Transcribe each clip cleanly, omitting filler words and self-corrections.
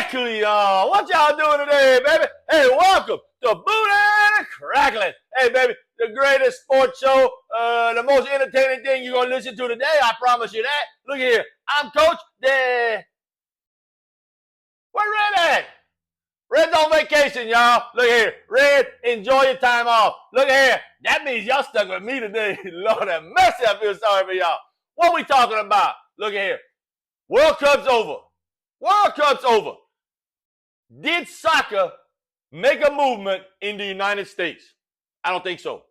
Exactly, y'all. What y'all doing today, baby? Hey, welcome to Booty and Crackling. Hey, baby, the greatest sports show, the most entertaining thing you're going to listen to today. I promise you that. Look here. I'm Coach. Where Red at? Red's on vacation, y'all. Look here. Red, enjoy your time off. Look here. That means y'all stuck with me today. Lord have mercy, I feel sorry for y'all. What we talking about? Look here. World Cup's over. World Cup's over. Did soccer make a movement in the United States? I don't think so.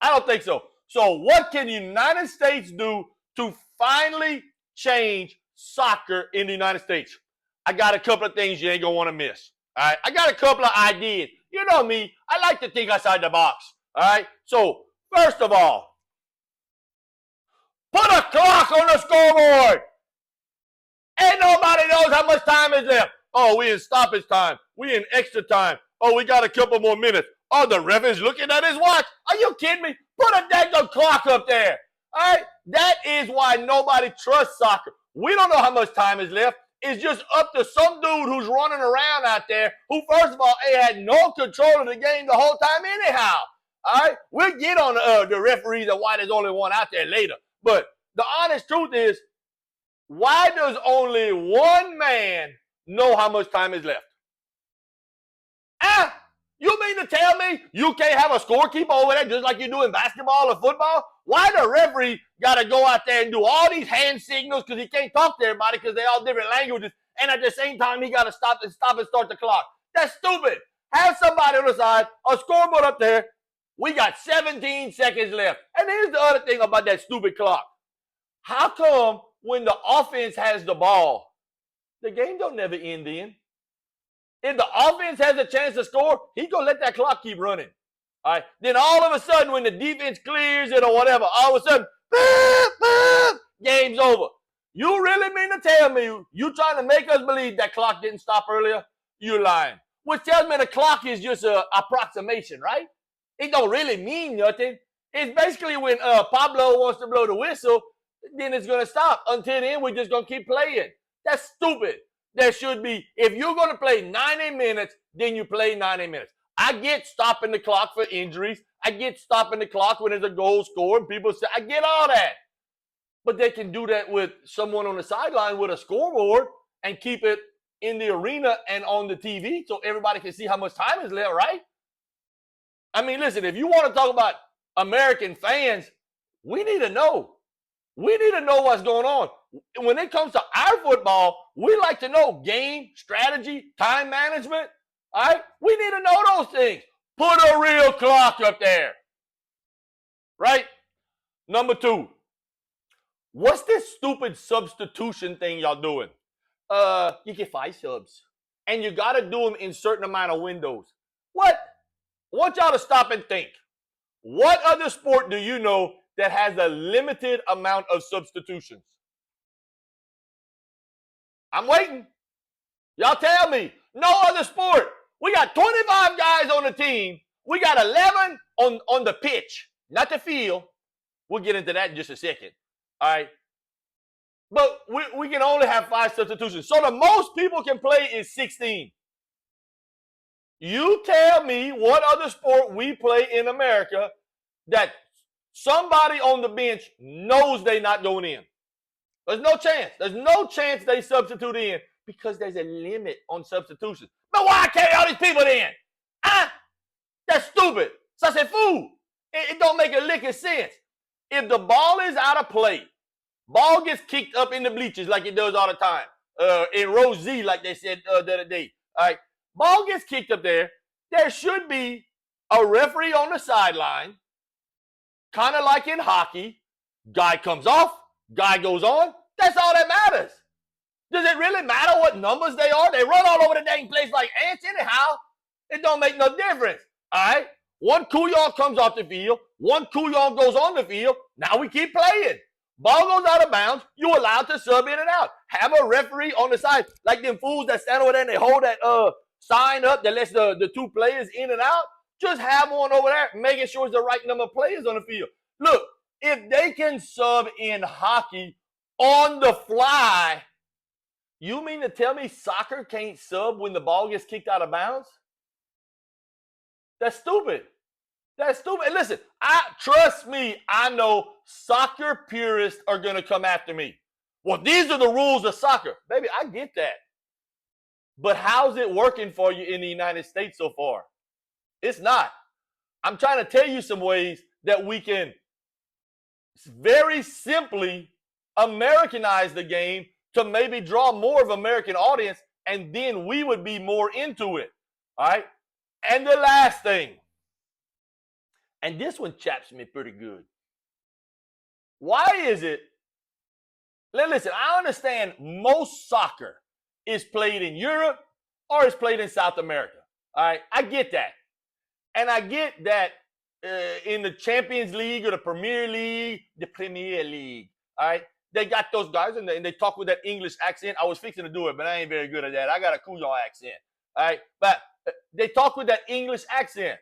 I don't think so. So what can the United States do to finally change soccer in the United States? I got a couple of things you ain't going to want to miss. All right? I got a couple of ideas. You know me. I like to think outside the box. All right? So, first of all, put a clock on the scoreboard. Ain't nobody knows how much time is left. Oh, we in stoppage time. We in extra time. Oh, we got a couple more minutes. Oh, the ref is looking at his watch. Are you kidding me? Put a dang clock up there. All right? That is why nobody trusts soccer. We don't know how much time is left. It's just up to some dude who's running around out there who, first of all, had no control of the game the whole time anyhow. All right? We'll get on the referees and why there's only one out there later. But the honest truth is, why does only one man know how much time is left? You mean to tell me you can't have a scorekeeper over there just like you do in basketball or football? Why the referee got to go out there and do all these hand signals because he can't talk to everybody because they all different languages, and at the same time he got to stop and start the clock? That's stupid. Have somebody on the side, a scoreboard up there. We got 17 seconds left. And here's the other thing about that stupid clock. How come when the offense has the ball, the game don't never end then? If the offense has a chance to score, he's going to let that clock keep running. All right. Then all of a sudden, when the defense clears it or whatever, all of a sudden, boop, boop, game's over. You really mean to tell me you trying to make us believe that clock didn't stop earlier? You're lying. Which tells me the clock is just an approximation, right? It don't really mean nothing. It's basically when Pablo wants to blow the whistle, then it's going to stop. Until then, we're just going to keep playing. That's stupid. There should be, if you're going to play 90 minutes, then you play 90 minutes. I get stopping the clock for injuries. I get stopping the clock when there's a goal scored. And people say, I get all that. But they can do that with someone on the sideline with a scoreboard and keep it in the arena and on the TV so everybody can see how much time is left, right? I mean, listen, if you want to talk about American fans, we need to know. We need to know what's going on. When it comes to our football, we like to know game, strategy, time management. All right? We need to know those things. Put a real clock up there. Right? Number 2. What's this stupid substitution thing y'all doing? You get 5 subs. And you got to do them in certain amount of windows. What? I want y'all to stop and think. What other sport do you know that has a limited amount of substitutions? I'm waiting. Y'all tell me. No other sport. We got 25 guys on the team. We got 11 on the pitch, not the field. We'll get into that in just a second. All right. But we can only have 5 substitutions. So the most people can play is 16. You tell me what other sport we play in America that somebody on the bench knows they're not going in. There's no chance. There's no chance they substitute in because there's a limit on substitutions. But why carry all these people in? That's stupid. So I said, fool, it don't make a lick of sense. If the ball is out of play, ball gets kicked up in the bleachers like it does all the time. In row Z, like they said the other day. All right, ball gets kicked up there. There should be a referee on the sideline, kind of like in hockey. Guy comes off, guy goes on. That's all that matters. Does it really matter what numbers they are? They run all over the dang place like ants anyhow. It don't make no difference. All right? One Couillon comes off the field. One Couillon goes on the field. Now we keep playing. Ball goes out of bounds. You're allowed to sub in and out. Have a referee on the side. Like them fools that stand over there and they hold that sign up that lets the 2 players in and out. Just have one over there making sure it's the right number of players on the field. Look, if they can sub in hockey on the fly, You mean to tell me soccer can't sub when the ball gets kicked out of bounds? That's stupid. That's stupid. And listen, trust me, I know soccer purists are going to come after me. Well, these are the rules of soccer. Baby, I get that. But how's it working for you in the United States so far? It's not. I'm trying to tell you some ways that we can very simply Americanize the game to maybe draw more of an American audience, and then we would be more into it. All right? And the last thing, and this one chaps me pretty good. Why is it? Listen, I understand most soccer is played in Europe or is played in South America. All right? I get that. And I get that in the Champions League or the Premier League, all right, they got those guys and they talk with that English accent. I was fixing to do it, but I ain't very good at that. I got a Couillon accent, all right? But they talk with that English accent.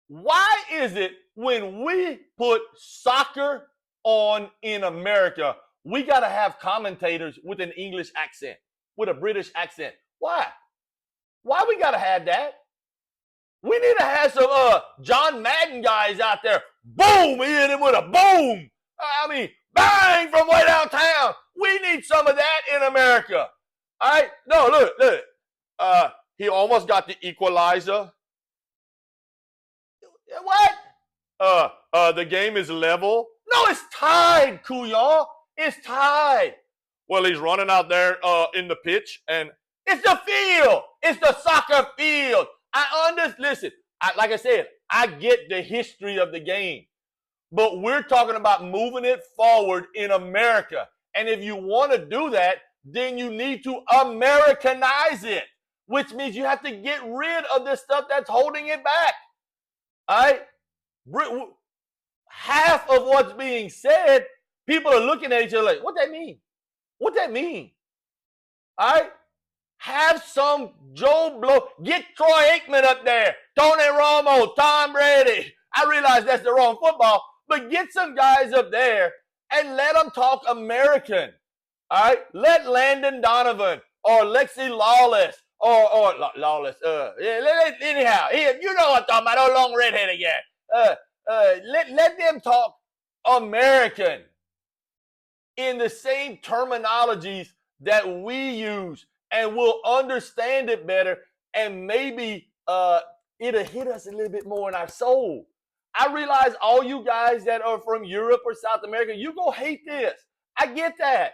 Why is it when we put soccer on in America, we got to have commentators with an English accent, with a British accent? Why? Why we got to have that? We need to have some John Madden guys out there. Boom! He hit him with a boom. I mean, bang from way downtown. We need some of that in America. All right? No, look. He almost got the equalizer. What? The game is level. No, it's tied, Couillon. It's tied. Well, he's running out there in the pitch, and it's the field. It's the soccer field. Listen, like I said, I get the history of the game, but we're talking about moving it forward in America. And if you want to do that, then you need to Americanize it, which means you have to get rid of the stuff that's holding it back. All right? Half of what's being said, people are looking at each other like, what that mean? What that mean? All right? Have some Joe Blow. Get Troy Aikman up there. Tony Romo, Tom Brady. I realize that's the wrong football, but get some guys up there and let them talk American. All right? Let Landon Donovan or Lexi Lawless or Lawless. Anyhow, you know what I'm talking about. Oh, long redhead again. Let them talk American in the same terminologies that we use. And we'll understand it better, and maybe it'll hit us a little bit more in our soul. I realize all you guys that are from Europe or South America, you go hate this. I get that,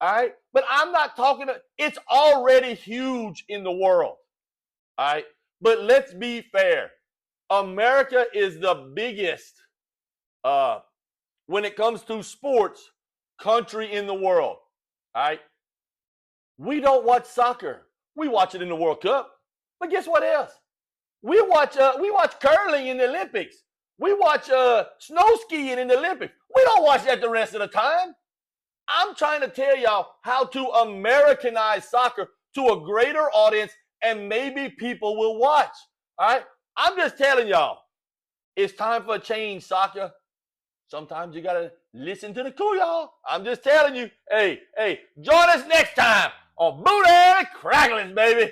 all right? But I'm not talking, it's already huge in the world, all right? But let's be fair. America is the biggest, when it comes to sports, country in the world, all right? We don't watch soccer. We watch it in the World Cup. But guess what else? We watch curling in the Olympics. We watch snow skiing in the Olympics. We don't watch that the rest of the time. I'm trying to tell y'all how to Americanize soccer to a greater audience, and maybe people will watch. All right? I'm just telling y'all, it's time for a change, soccer. Sometimes you got to listen to the Couillon. I'm just telling you. Hey, join us next time on Booty Cracklins, baby.